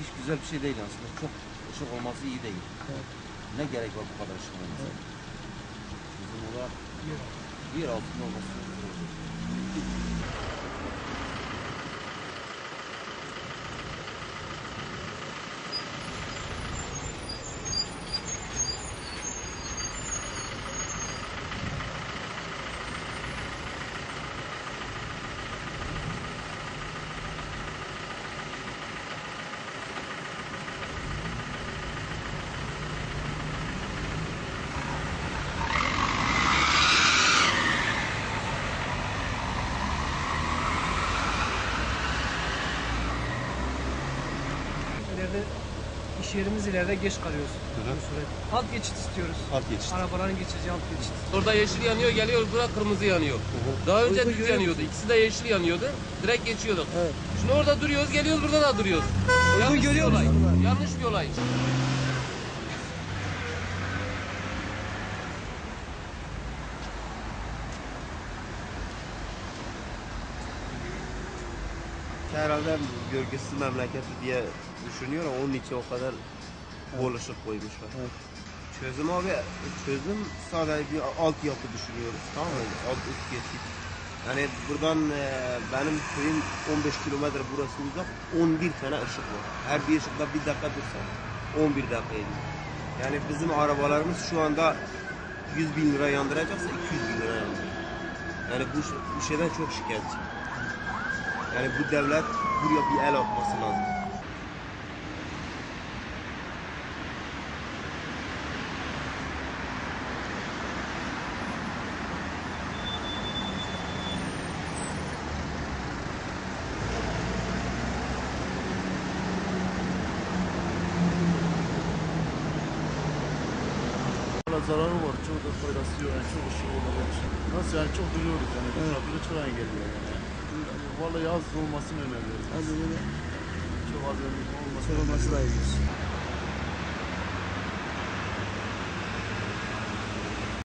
hiç güzel bir şey değil aslında. Çok ışık olması iyi değil. Evet. Ne gerek var bu kadar ışık olması? Bizim olarak bir altında olması gerekiyor. İleride iş yerimiz ileride geç kalıyoruz. Hı hı. Bu süre. Alt geçit istiyoruz. Alt geçit. Arabaların geçeceği alt geçit. Orada yeşil yanıyor, geliyor burada kırmızı yanıyor. Daha önce düz yanıyordu. İkisi de yeşil yanıyordu. Direkt geçiyorduk. Evet. Şimdi orada duruyoruz, geliyoruz burada da duruyoruz. Yanlış bir görüyor olay. musun? Yanlış bir olay. Herhalde gölgesiz memleketi diye düşünüyor, onun için o kadar bol ışık koymuşlar. Evet. Çözüm sadece bir altyapı düşünüyoruz, tamam mı? Alt üst geçit. Yani buradan benim köyüm 15 kilometre burası uzak, 11 tane ışık var. Her bir ışıkta bir dakika dursa 11 dakika ediyor. Yani bizim arabalarımız şu anda 100 bin lira yandıracaksa 200 bin lira yandıracak. Yani bu şeyden çok şikayetçi. Yani bu devlet buraya bir el atması lazım. Zararı var, çoğu da faydası yok, yani çok ışık olarak. Nasıl yani çok duyuyoruz yani, trafikte çok engelliyor yani. Vallahi az olmasını öneriyoruz. Az böyle Çok az olmasını sorulması lazım.